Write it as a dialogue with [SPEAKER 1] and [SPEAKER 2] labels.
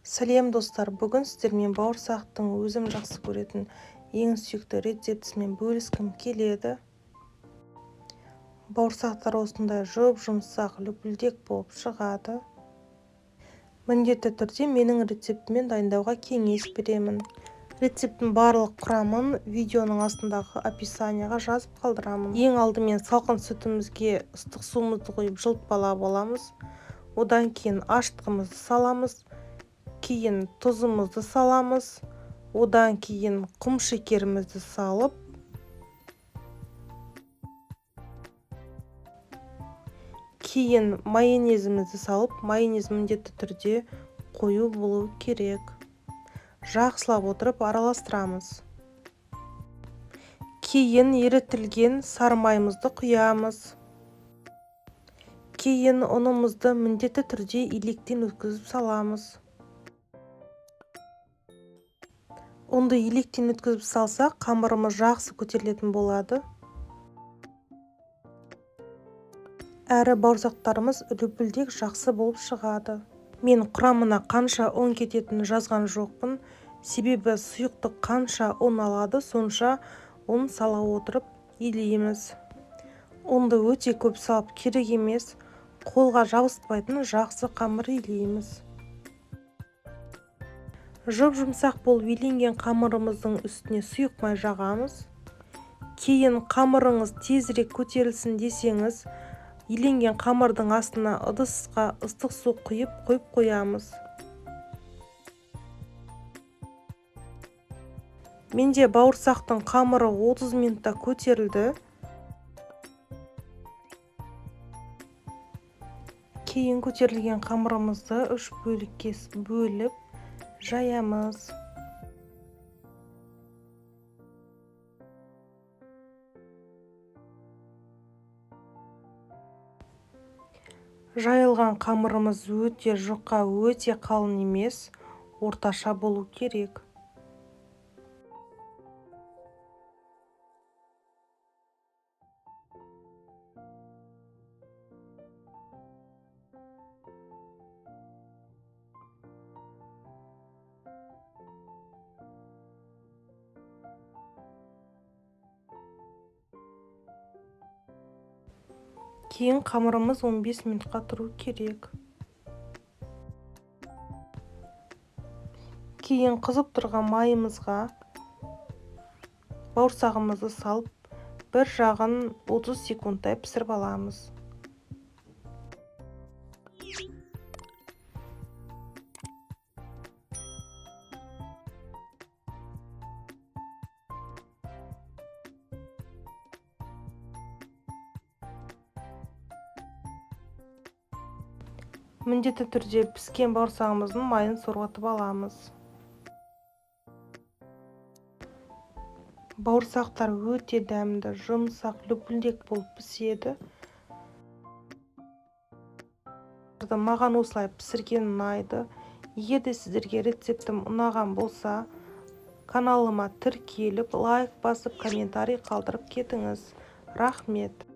[SPEAKER 1] Сәлем достар, бүгін сіздермен бауырсақтың өзім жақсы көретін ең сүйікті рецептісімен бөліскім келеді. Бауырсақтар осындай жұп-жұмсақ, лүпілдек болып шығады. Міндетті түрде менің рецептіммен дайындауға кеңес беремін. Рецептің барлық құрамын видеоның астындағы описанияға жазып қалдырамын. Ең алдымен салқын сүтімізге ыстық суымызды құйып жылытпалап аламыз. Одан кейін ашытқымызды саламыз. Кейін тұзымызды саламыз. Одан кейін құм шекерімізді салып, кейін майонезімізді салып, майонез міндетті түрде қою болу керек. Жақсылап отырып араластырамыз. Кейін ерітілген сары майымызды құямыз. Кейін ұнымызды міндетті түрде електен өткізіп саламыз. Ұнды електен өткізіп салсақ, қамырымыз жақсы көтерілетін болады. Әрі бауырсақтарымыз лүпілдек жақсы болып шығады. Мен құрамына қанша ұн кететінін жазған жоқпын. Себебі сұйықтық қанша ұн алады, сонша ұн сала отырып илейміз. Ұнды өте көп салып керек емес, қолға жабыспайтын жақсы қамыр илейміз. Жұп-жұмсақ болып иленген қамырымыздың үстіне сұйық май жағамыз. Кейін қамырыңыз тезірек көтерілсін десеңіз, иленген қамырдың астына ыдысқа ыстық су құйып қоямыз. Менде бауырсақтың қамыры 30 минутта көтерілді. Кейін көтерілген қамырымызды 3 бөлікке бөліп жаямыз. Жайылған қамырымыз өте жұқа, өте қалың емес, орташа болу керек. Кейін қамырымыз 15 минутқа тұру керек. Кейін қызып тұрған майымызға бауырсағымызды салып, бір жағын 30 секундтай пісіріп аламыз. Міндетті түрде піскен бауырсағымыздың майын сорғытып аламыз. Бауырсақтар өте дәмді, жұмсақ, лүпілдек болып піседі. Маған осылай пісірген ұнайды. Егер де сіздерге рецептім ұнаған болса, каналыма тіркеліп, лайк басып, комментарий қалдырып кетіңіз. Рахмет.